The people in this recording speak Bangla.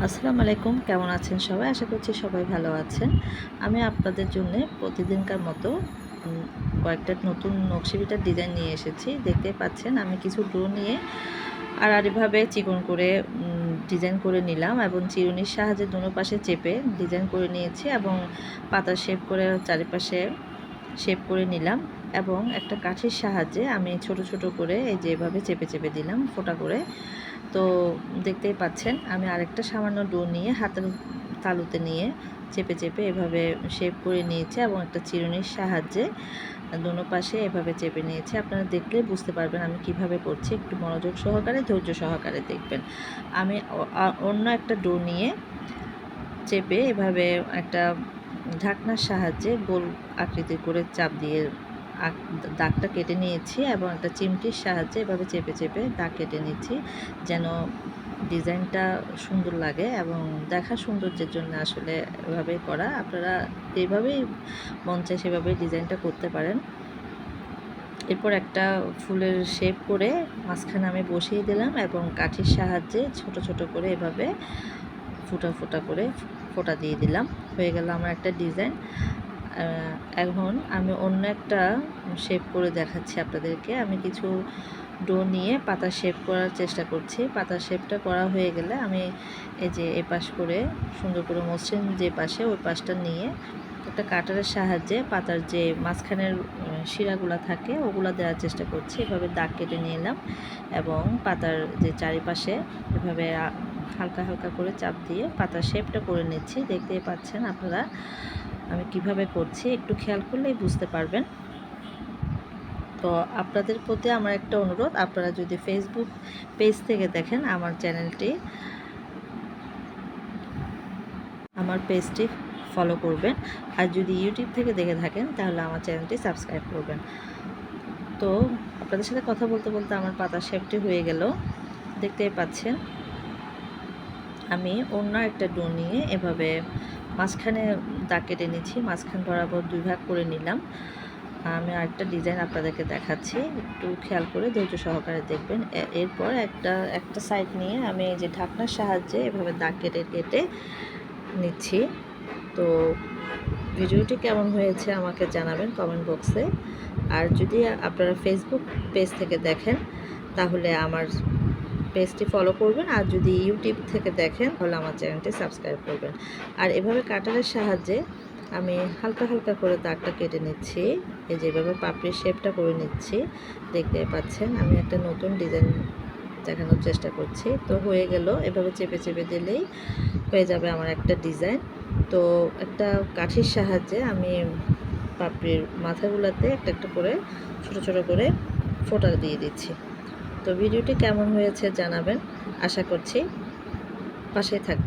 আসসালামু আলাইকুম, কেমন আছেন সবাই? আশা করছি সবাই ভালো আছেন। আমি আপনাদের জন্য প্রতিদিনকার মতো কয়েকটা নতুন নকশিকাঁথার ডিজাইন নিয়ে এসেছি। দেখতেই পাচ্ছেন আমি কিছু ডো নিয়ে আড়াআড়িভাবে চিকন করে ডিজাইন করে নিলাম এবং চিরুনির সাহায্যে দোনো পাশে চেপে ডিজাইন করে নিয়েছি এবং পাতার শেপ করে চারিপাশে শেপ করে নিলাম এবং একটা কাঠির সাহায্যে আমি ছোট ছোট করে এই যে এভাবে চেপে চেপে দিলাম ফোঁটা করে। তো দেখতেই পাচ্ছেন আমি আরেকটা সামান্য ডো নিয়ে হাতের তালুতে নিয়ে চেপে চেপে এভাবে শেপ করে নিয়েছি এবং একটা চিরুনির সাহায্যে দোনো পাশে এভাবে চেপে নিয়েছি। আপনারা দেখলেই বুঝতে পারবেন আমি কিভাবে করছি। একটু মনোযোগ সহকারে ধৈর্য সহকারে দেখবেন। আমি অন্য একটা ডো নিয়ে চেপে এভাবে একটা ঢাকনার সাহায্যে গোল আকৃতি করে চাপ দিয়ে দাগটা কেটে নিয়েছি এবং একটা চিমটির সাহায্যে এভাবে চেপে চেপে দাগ কেটে নিচ্ছি যেন ডিজাইনটা সুন্দর লাগে এবং দেখা সৌন্দর্যের জন্য আসলে এভাবে করা। আপনারা যেভাবেই মন চায় সেভাবেই ডিজাইনটা করতে পারেন। এরপর একটা ফুলের শেপ করে মাঝখানে আমি বসিয়ে দিলাম এবং কাঠির সাহায্যে ছোট ছোট করে এভাবে ফোঁটা ফোঁটা করে ফোঁটা দিয়ে দিলাম। হয়ে গেল আমার একটা ডিজাইন। এখন আমি অন্য একটা শেপ করে দেখাচ্ছি আপনাদেরকে। আমি কিছু ডো নিয়ে পাতা শেপ করার চেষ্টা করছি। পাতার শেপটা করা হয়ে গেলে আমি এই যে এপাশ করে সুন্দর করে মসৃণ যে পাশে ওই পাশটা নিয়ে একটা কাটারের সাহায্যে পাতার যে মাঝখানের শিরাগুলো থাকে ওগুলো দেওয়ার চেষ্টা করছি। এভাবে দাগ কেটে নিয়ে এলাম এবং পাতার যে চারিপাশে এভাবে হালকা হালকা করে চাপ দিয়ে পাতার শেপটা করে নিচ্ছি। দেখতেই পাচ্ছেন আপনারা আমি কিভাবে করছি, একটু খেয়াল করলেই বুঝতে পারবেন। তো আপনাদের প্রতি আমার একটা অনুরোধ, আপনারা যদি ফেসবুক পেজ থেকে দেখেন আমার পেজটি ফলো করবেন, আর যদি ইউটিউব থেকে দেখে থাকেন তাহলে আমার চ্যানেলটি সাবস্ক্রাইব করবেন। তো আপনাদের সাথে কথা বলতে বলতে আমার পাতার শেপটি হয়ে গেল। দেখতেই পাচ্ছেন আমি অন্য একটা ডো নিয়ে এভাবে মাঝখানে দাগ কেটে নিচ্ছি, মাঝখান বরাবর 2 ভাগ করে নিলাম। আমি আরেকটা ডিজাইন আপনাদেরকে দেখাচ্ছি, একটু খেয়াল করে ধৈর্য সহকারে দেখবেন। এরপর একটা সাইড নিয়ে আমি এই যে ঢাকনার সাহায্যে এভাবে দাগ কেটে কেটে নিচ্ছি। তো ভিডিওটি কেমন হয়েছে আমাকে জানাবেন কমেন্ট বক্সে। আর যদি আপনারা ফেসবুক পেজ থেকে দেখেন তাহলে আমার পেজটি ফলো করবেন, আর যদি ইউটিউব থেকে দেখেন তাহলে আমার চ্যানেলটি সাবস্ক্রাইব করবেন। আর এভাবে কাটারের সাহায্যে আমি হালকা হালকা করে দাগটা কেটে নিচ্ছি। এই যেভাবে পাপড়ির শেপটা করে নিচ্ছি। দেখতে পাচ্ছেন আমি একটা নতুন ডিজাইন দেখানোর চেষ্টা করছি। তো হয়ে গেল, এভাবে চেপে চেপে দিলেই হয়ে যাবে আমার একটা ডিজাইন। তো একটা কাঠির সাহায্যে আমি পাপড়ির মাথাগুলোতে একটা একটা করে ছোট ছোট করে ফোঁটা দিয়ে দিচ্ছি। তো ভিডিওটি কেমন হয়েছে জানাবেন, আশা করছি পাশেই থাকবেন।